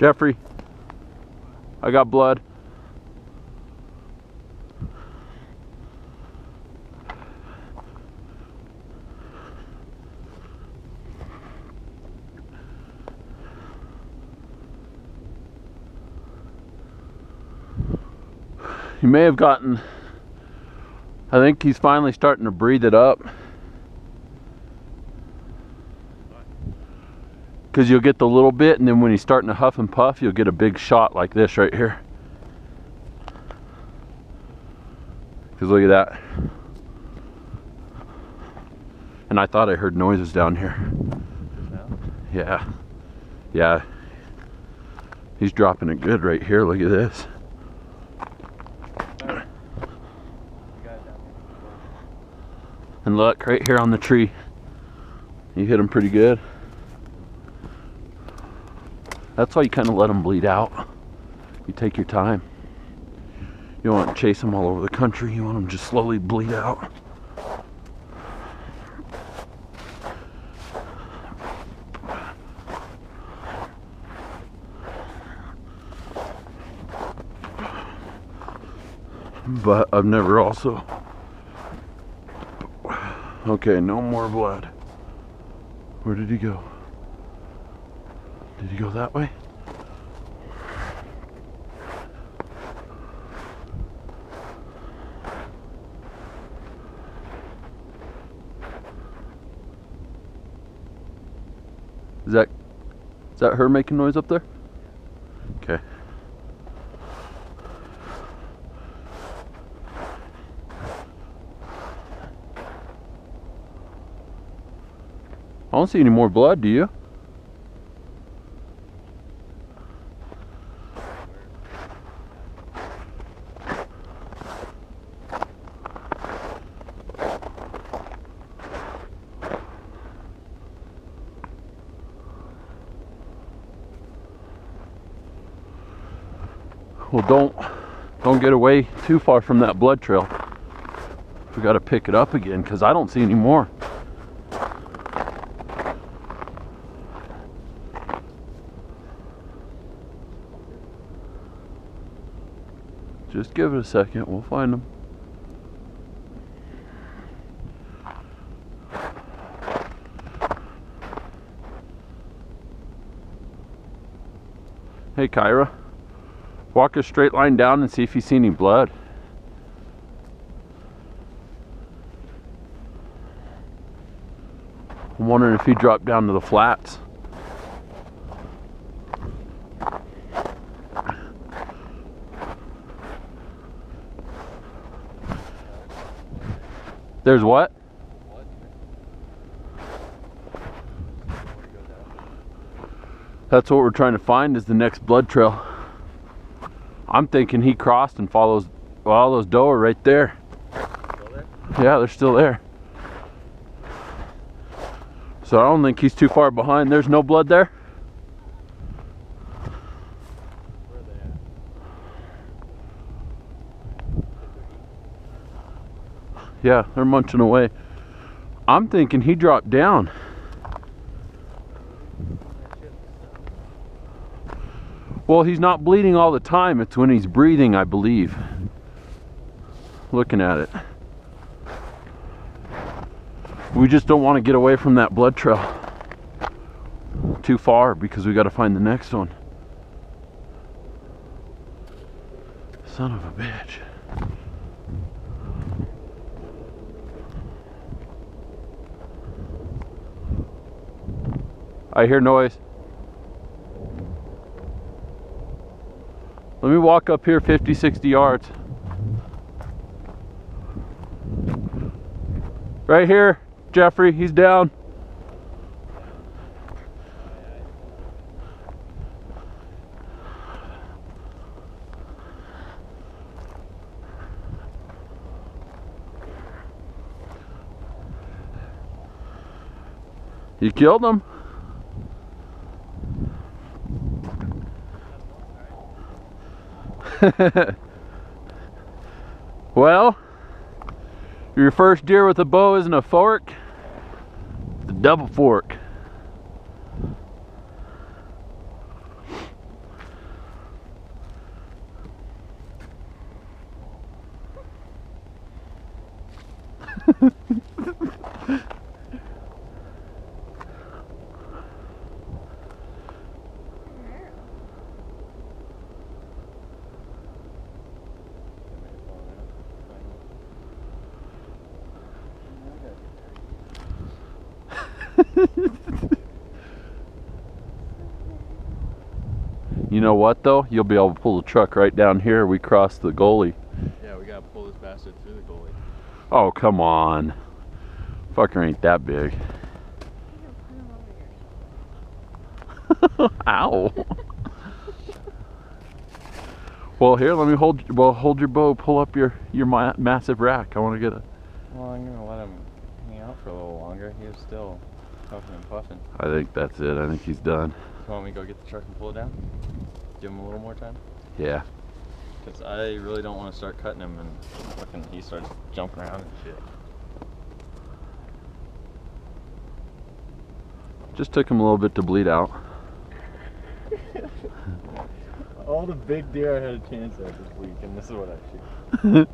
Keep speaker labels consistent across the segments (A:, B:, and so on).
A: Jeffrey, I got blood. He may have gotten, I think he's finally starting to breathe it up. Because you'll get the little bit, and then when he's starting to huff and puff, you'll get a big shot like this right here. Because look at that. And I thought I heard noises down here. Yeah. Yeah. He's dropping it good right here. Look at this. And look, right here on the tree. You hit him pretty good. That's why you kind of let them bleed out. You take your time. You don't want to chase them all over the country. You want them to just slowly bleed out. But I've never also... Okay, no more blood. Where did he go? Did he go that way? Is that her making noise up there? Okay. I don't see any more blood, do you? Well, don't get away too far from that blood trail. We got to pick it up again because I don't see any more. Just give it a second, we'll find them. Hey Kyra, walk a straight line down and see if you see any blood. I'm wondering if he dropped down to the flats. There's what? That's what we're trying to find, is the next blood trail. I'm thinking he crossed and follows, well, all those doe are right there. Still there? Yeah, they're still there. So I don't think he's too far behind. There's no blood there?
B: Where are they at?
A: Yeah, they're munching away. I'm thinking he dropped down. Well, he's not bleeding all the time. It's when he's breathing, I believe. Looking at it. We just don't want to get away from that blood trail too far because we got to find the next one. Son of a bitch. I hear noise. Let me walk up here 50, 60 yards. Right here, Jeffrey, he's down. You killed him. Well, your first deer with a bow isn't a fork, it's a double fork. You know what though? You'll be able to pull the truck right down here. We cross the goalie.
B: Yeah, we gotta pull this bastard through the goalie.
A: Oh, come on. Fucker ain't that big. Ow. Well, here, let me hold your bow. Pull up your massive rack. I want to get a...
B: Well, I'm gonna let him hang out for a little longer. He was still puffing and puffing.
A: I think that's it. I think he's done.
B: You want me to go get the truck and pull it down? Give him a little more time?
A: Yeah.
B: Because I really don't want to start cutting him and fucking he starts jumping around and shit.
A: Just took him a little bit to bleed out.
B: All the big deer I had a chance at this week, and this is what I shoot.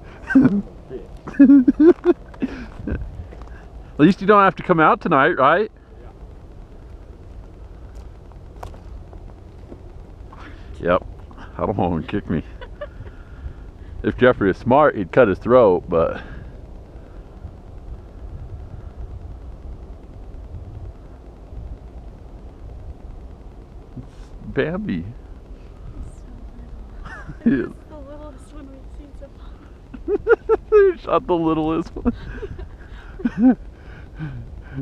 A: At least you don't have to come out tonight, right? Yeah. Yep. I don't want him to kick me. If Jeffrey is smart, he'd cut his throat, but... It's Bambi.
C: It's the littlest one we've seen so far.
A: You shot the littlest one.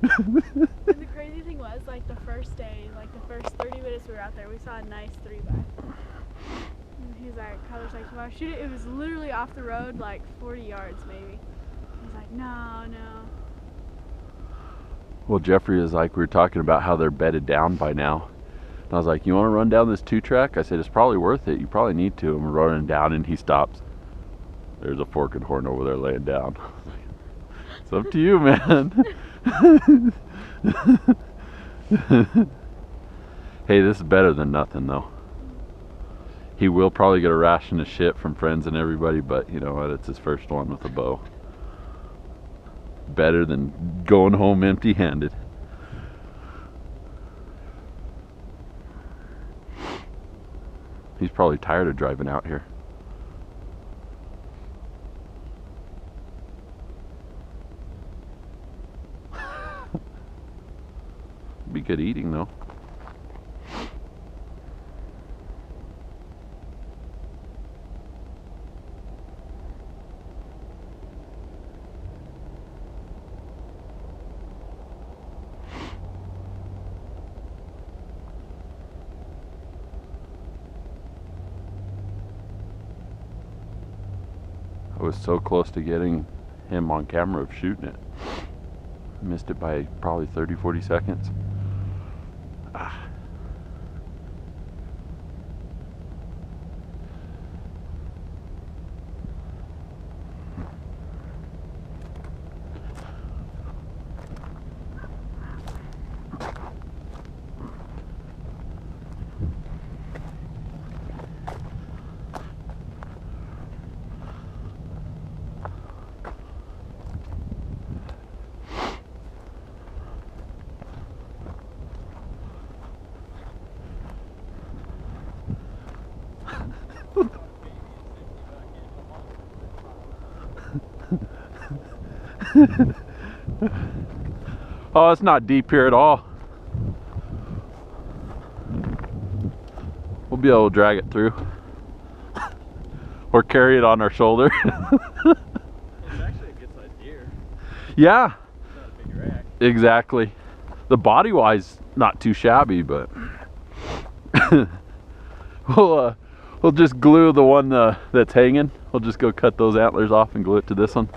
C: And the crazy thing was, like the first day, like the first 30 minutes we were out there, we saw a nice 3x. And he's like, Kyler's like, you want to shoot it? It was literally off the road, like 40 yards maybe. He's like, no.
A: Well, Jeffrey is like, we were talking about how they're bedded down by now. And I was like, you want to run down this 2-track? I said, it's probably worth it. You probably need to. And we're running down and he stops. There's a fork and horn over there laying down. It's up to you, man. Hey, this is better than nothing though. He will probably get a ration of shit from friends and everybody, but you know what? It's his first one with a bow. Better than going home empty-handed. He's probably tired of driving out here. Be good eating though. I was so close to getting him on camera of shooting it. Missed it by probably 30-40 seconds. Ah. Oh, it's not deep here at all. We'll be able to drag it through. Or carry it on our shoulder.
B: It's actually a good sized deer.
A: Yeah.
B: It's not a big rack.
A: Exactly. The body wise, not too shabby, but we'll just glue the one that's hanging. We'll just go cut those antlers off and glue it to this one.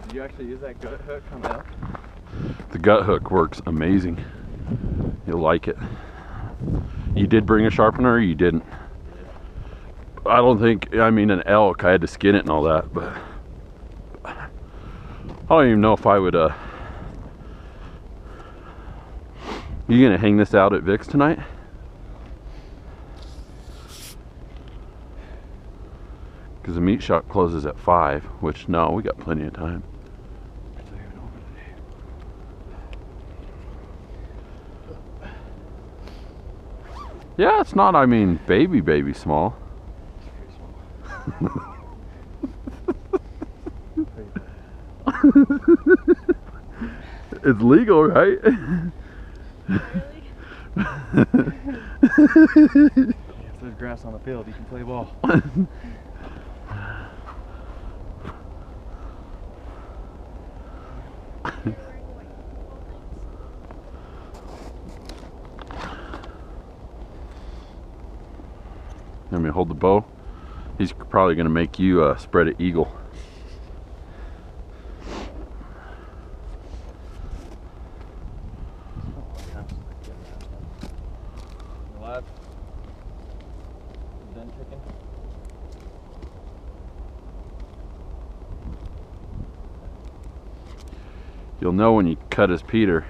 B: Did you actually use that gut hook on the elk?
A: The gut hook works amazing. You'll like it. You did bring a sharpener or you didn't? I don't think, I mean an elk, I had to skin it and all that, but I don't even know if I would, you gonna hang this out at Vic's tonight? Because the meat shop closes at 5, which, no, we got plenty of time. Yeah, it's not, I mean, baby small. It's legal, right?
C: Really?
B: If there's grass on the field, you can play ball.
A: Let me hold the bow. He's probably gonna make you spread it eagle.
B: Lad, you done kicking?
A: You'll know when you cut his Peter.